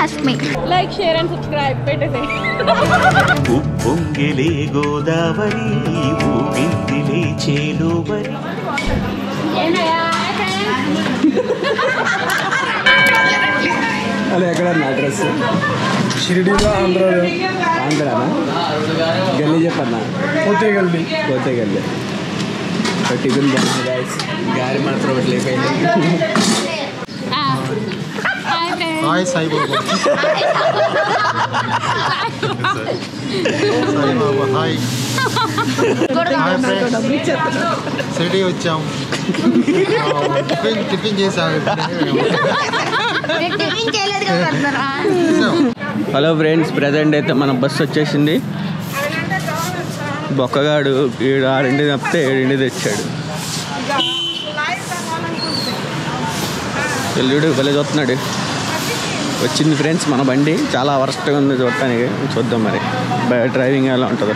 హస్మి. Like share and subscribe పెట్టేసే. ఉప్పొంగిలే గోదావరి ఊగిందిలే చేలోవరి. అలా ఎక్కడ అడ్రస్? షిరిడీలో ఆంధ్రానా? గల్లీ చెప్పన్నా. పోతే గల్లీ టిఫిన్ బాగుంది గాయస్. గారి మాత్రం ఒకటి లేకపోయింది. హాయ్ సాయి బాబా. సాయి బాబా హాయ్. షిరిడీ వచ్చాం. టిఫిన్ చేసాము. హలో ఫ్రెండ్స్, ప్రజెంట్ అయితే మన బస్సు వచ్చేసింది. బొక్కగాడు 6 తప్పితే 7 తెచ్చాడు. ఎల్లుడు భలే చూస్తున్నాడు. వచ్చింది ఫ్రెండ్స్ మన బండి. చాలా వరస్ట్గా ఉంది చూడటానికి. చూద్దాం మరి డ్రైవింగ్ ఎలా ఉంటుందో.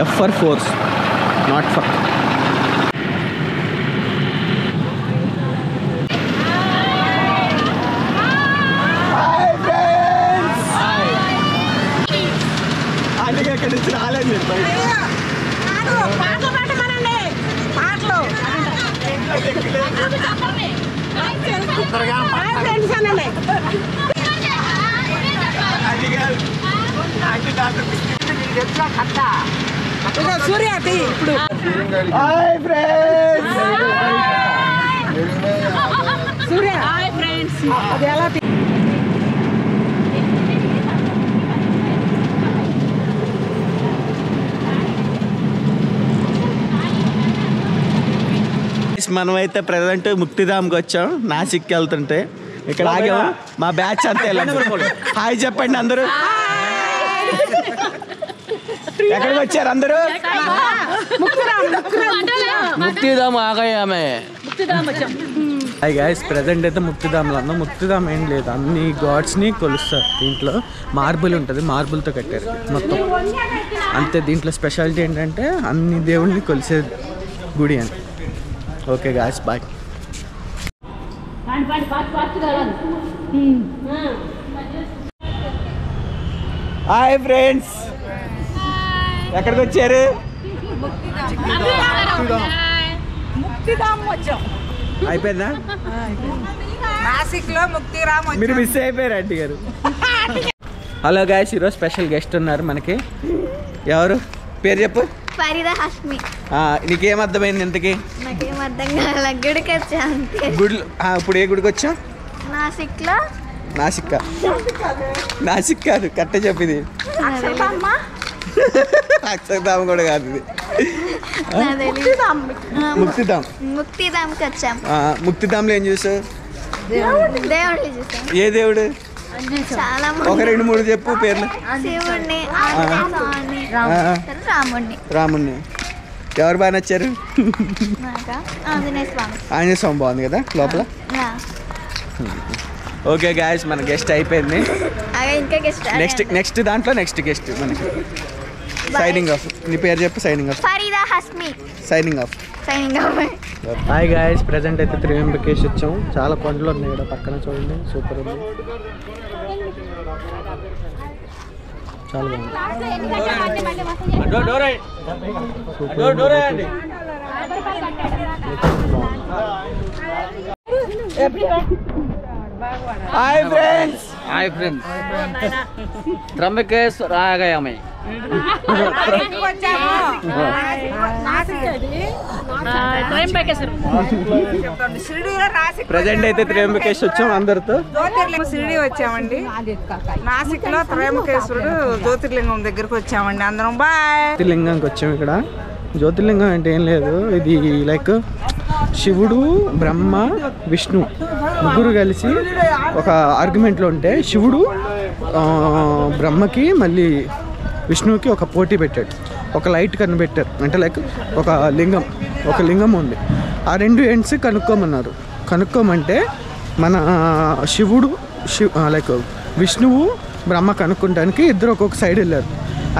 F for force, not fuck. సూర్య ఇప్పుడు సూర్య అది ఎలా మనమైతే ప్రజెంట్ ముక్తిధామ్కి వచ్చాం. నాసిక్కి వెళ్తుంటే ఇక్కడ ఆగాము. మా బ్యాచ్ అంతా హాయ్ చెప్పండి అందరూ. ఎక్కడికి వచ్చారు అందరూ? ముక్తిధామ్ ఆగాయామే. హాయ్ గాయస్, ప్రజెంట్ అయితే ముక్తిధామ్లో ఉన్నాం. ముక్తిధామ్ ఏం లేదు, అన్ని గాడ్స్ని కొలుస్తారు. దీంట్లో మార్బుల్ ఉంటుంది, మార్బుల్తో కట్టారు మొత్తం అంతే. దీంట్లో స్పెషాలిటీ ఏంటంటే అన్ని దేవుళ్ళని కొలిసే గుడి అని. Okay guys, bye. Hi friends, ఎక్కడికి వచ్చారు? ముక్తిధామ్ వచ్చాం. అయిపోయిందా? నాసిక్ లో ముక్తిరామ్. మీరు మిస్ అయిపోయారు ఆంటీ గారు. హలో గాయస్, ఈరోజు స్పెషల్ గెస్ట్ ఉన్నారు మనకి. ఎవరు? పేరు చెప్పు. ఫరీదా హస్మి. నీకేం అర్థమైంది ఇంతకి? నాకేం అర్థం కాల. గుడికి వచ్చా అంతే. గుడి ఇప్పుడు ఏ గుడికి వచ్చా? నాసిక్ లో. నాసిక్ కాదు, కరెక్ట్ చెప్పింది. అక్షరధామ్ కూడా కాదు ఇది. ముక్తిధామ్కి వచ్చాం. ముక్తిధామ్లో ఏం చూసావు? దేవుడిని చూసాం. ఏ దేవుడు? చాలా ఒక 2-3 చెప్పు పేర్లు. శివుడిని, రాముడిని. ఎవరు బాగా నచ్చారు? ఆంజనేయ స్వామి బాగుంది కదా లోపల. ఓకే గాయస్, మన గెస్ట్ అయిపోయింది. నెక్స్ట్ దాంట్లో నెక్స్ట్ గెస్ట్ మనకి. Signing off. నీ పేరు చెప్పు. Signing off. Farida Hashmi. Signing off. Hi guys, present అయితే త్రియంబకేశ్ వచ్చాం. చాలా కొండలు ఉన్నాయి ఇక్కడ పక్కన, చూడండి సూపర్ ఉంది. చాలా బాగుంది. Hi friends. త్రయంబకేశ్వర్ ఆగాయామే. ప్రజెంట్ అయితే త్రయంబకేశ్ వచ్చాం అందరితో. షిరిడి వచ్చామండి. నాసిక్ లో త్రయంబకేశ్వరుడు జ్యోతిర్లింగం దగ్గరకు వచ్చామండి అందరం. బాయ్. జ్యోతిర్లింగంకి వచ్చాం. ఇక్కడ జ్యోతిర్లింగం అంటే ఏం లేదు, ఇది లైక్ శివుడు, బ్రహ్మ, విష్ణు ముగ్గురు కలిసి ఒక ఆర్గ్యుమెంట్లో ఉంటే శివుడు బ్రహ్మకి మళ్ళీ విష్ణువుకి ఒక పోటీ పెట్టాడు. ఒక లైట్ కనిపెట్టారు. అంటే లైక్ ఒక లింగం ఉంది. ఆ 2 ఎండ్స్ కనుక్కోమన్నారు. కనుక్కోమంటే మన శివుడు లైక్ విష్ణువు బ్రహ్మ కనుక్కోడానికి ఇద్దరు ఒక్కొక్క సైడ్ వెళ్ళారు.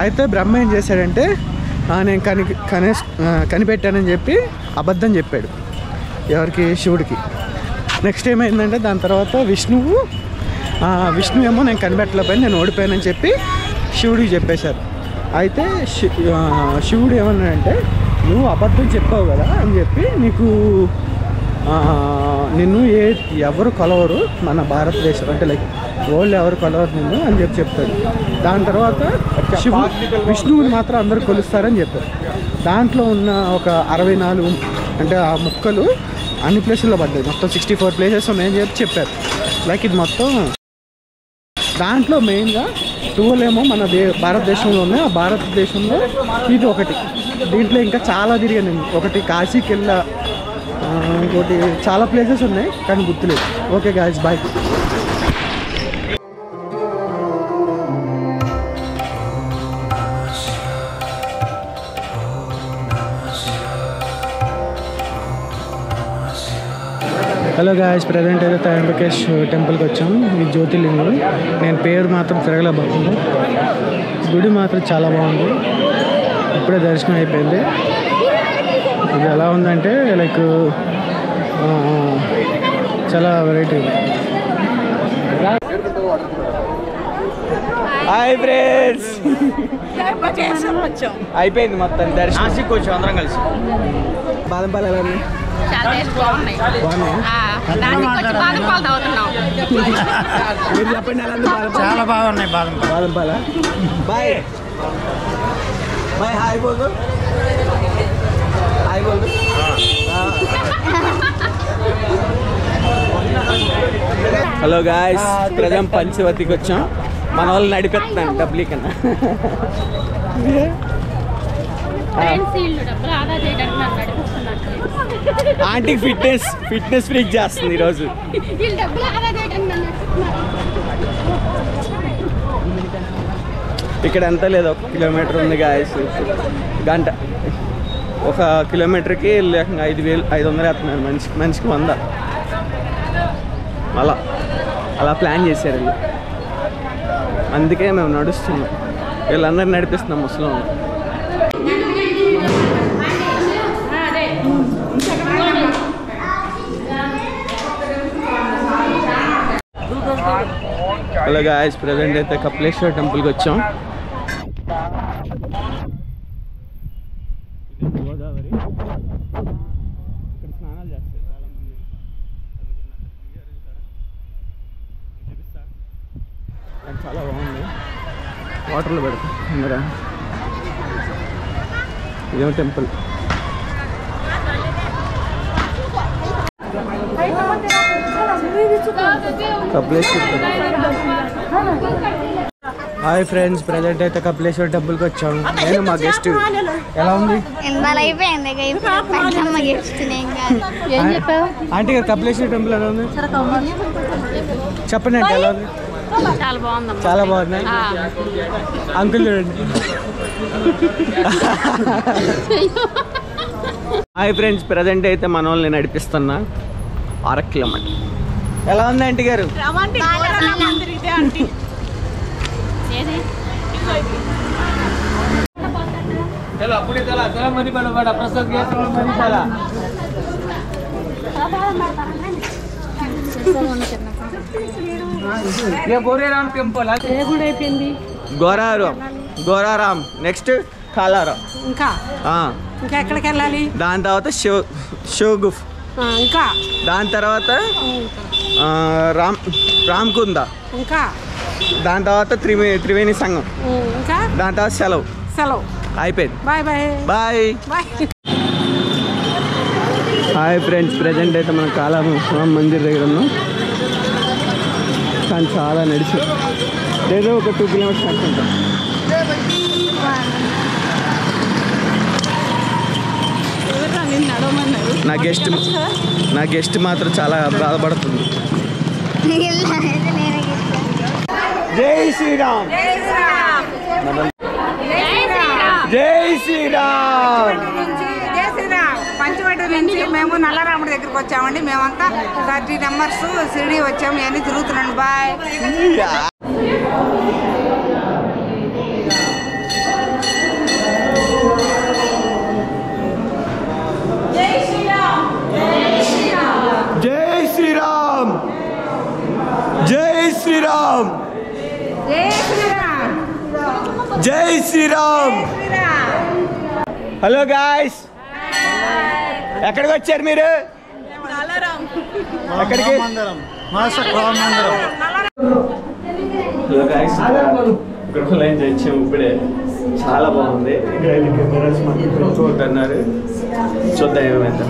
అయితే బ్రహ్మ ఏం చేశాడంటే నేను కనిపెట్టానని చెప్పి అబద్ధం చెప్పాడు. ఎవరికి? శివుడికి. నెక్స్ట్ ఏమైందంటే దాని తర్వాత విష్ణు ఏమో నేను కనిపెట్టలేకపోయి నేను ఓడిపోయానని చెప్పి శివుడికి చెప్పేశారు. అయితే శివుడు ఏమన్నాడంటే నువ్వు అబద్ధం చెప్పావు కదా అని చెప్పి నిన్ను ఎవరు కొలవరు మన భారతదేశం అంటే లైక్ వరల్డ్ ఎవరు కొలవరు నిన్ను అని చెప్తాడు. దాని తర్వాత విష్ణువుని మాత్రం అందరూ కొలుస్తారని చెప్పారు. దాంట్లో ఉన్న ఒక 64 అంటే ఆ ముక్కలు అన్ని ప్లేసుల్లో పడ్డాయి. మొత్తం 64 ప్లేసెస్ ఉన్నాయని చెప్పారు. లైక్ ఇది మొత్తం దాంట్లో మెయిన్గా 12 ఏమో మన భారతదేశంలో ఉన్నాయి. ఆ భారతదేశంలో ఇది ఒకటి. దీంట్లో ఇంకా చాలా తిరిగాను నేను. ఒకటి కాశీకి వెళ్ళా, ఇంకోటి చాలా ప్లేసెస్ ఉన్నాయి కానీ గుర్తులేదు. Okay guys, bye. Hello guys, present అయితే త్రయంబకేశ్ టెంపుల్కి వచ్చాం. ఈ జ్యోతిర్లింగం. నేను పేరు మాత్రం తిరగలేకపోతుంది. గుడి మాత్రం చాలా బాగుంది. ఇప్పుడే దర్శనం అయిపోయింది. ఇది ఎలా ఉందంటే లైక్ చాలా వెరైటీ. హాయ్ ఫ్రెండ్స్, అయిపోయింది మొత్తం దర్శనం. నాసిక్ వచ్చాం అందరం కలిసి. బాదం పాలు ఎలా ఉన్నాయి? మీరు చెప్పండి ఎలా ఉంది? చాలా బాగున్నాయి బాదం పాల. Bye bye. హాయ్ బోల్. హాయ్ బోల్. హలో గాయ్స్, ప్రజెంట్ పంచవతికి వచ్చాం. మన వాళ్ళు నడిపెత్తాను డబ్బులు కన్నా. ఆంటీకి ఫిట్నెస్ ఫ్రీక్ చేస్తుంది ఈరోజు. ఇక్కడ ఎంత లేదు, 1 కిలోమీటర్ ఉంది గాయస్. గంట 1 కిలోమీటర్కి 5,500 వేస్తున్నారు. మనిషికి 100. అలా ప్లాన్ చేశారు వీళ్ళు. అందుకే మేము నడుస్తున్నాం. వీళ్ళందరూ నడిపిస్తున్నాం ముస్లిం. హలో గాయ్స్, ప్రజెంట్ అయితే కపిలేశ్వర టెంపుల్కి వచ్చాం. గోదావరి. ఇక్కడ స్నానాలు చేస్తారు చాలా మంది. చాలా బాగుంది. వాటర్లో పెడతాం అందరా. ఇదేమో టెంపుల్. హాయ్ ఫ్రెండ్స్, ప్రజెంట్ అయితే కపిలేశ్వర టెంపుల్కి వచ్చాము. నేను మా గెస్ట్. ఎలా ఉంది? ఆంటీ గారు కపిలేశ్వర టెంపుల్ ఎలా ఉంది చెప్పండి. అంటే ఎలా ఉంది? చాలా బాగుంది. అంకుల్ చూడండి. హాయ్ ఫ్రెండ్స్, ప్రజెంట్ అయితే మన వాళ్ళని నడిపిస్తున్నా 6 కిలోమీటర్. ఎలా ఉంది ఆంటీ గారు? గోరారాం. నెక్స్ట్ కాలారాం. ఇంకా ఎక్కడికి వెళ్ళాలి? దాని తర్వాత షోగుఫ్. ఇంకా దాని తర్వాత రామ్కుంద. ఇంకా దాని తర్వాత త్రివేణి సంఘం. ఇంకా దాని తర్వాత సెలవు అయిపోయింది. Bye bye bye. Hi friends, present అయితే మనం కాళారాం మందిర్ దగ్గర ఉన్నాం. కానీ చాలా నడిచి ఏదో ఒక 2 కిలోమీటర్స్ అనుకుంటాం. నా గెస్ట్ మాత్రం చాలా బాధపడుతుంది. జై శ్రీరామ్. జై శ్రీరామ్. పంచవటి నుంచి మేము నల్లరాముడి దగ్గరికి వచ్చామండి. మేమంతా 30 మెంబర్స్ షిరిడి వచ్చాము. ఇవన్నీ తిరుగుతున్నాను. బాయ్. జై శ్రీరామ్. శ్రీరామ్ జై శ్రీరామ్. హలో గాయ్స్, ఎక్కడికి వచ్చారు మీరు? ఎక్కడికి? హలో గాయ్స్, గృహలైన్ తెచ్చాము ఇప్పుడే. చాలా బాగుంది. ఇక్కడ కెమెరాస్ మనకి పెట్టుకుంటున్నారు. చూద్దాం ఏమైందా.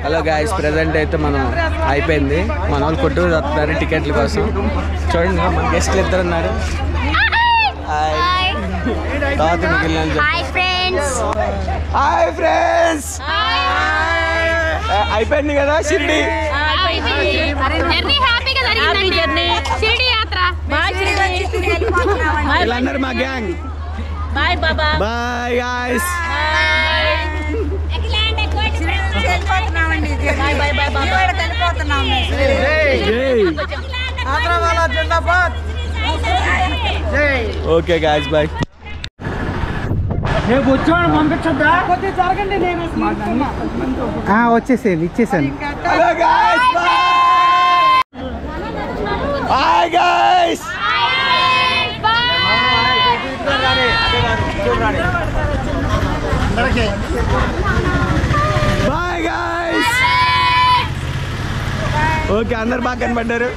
హలో గాయ్స్, ప్రెజెంట్ అయితే మనం అయిపోయింది. మన వాళ్ళు కొట్టుకు వస్తున్నారు టికెట్ల కోసం. చూడండి, మన గెస్ట్లు ఇద్దరు ఉన్నారు. హాయ్ ఫ్రెండ్స్, అయిపోయింది కదా షిరిడి. వీళ్ళందరూ మా gang. Bye guys. Okay guys, bye. వచ్చేసేది ఇచ్చేసాను. Hello guys, bye guys. Bye guys. Okay, అందరు బాగా కనబడ్డారు.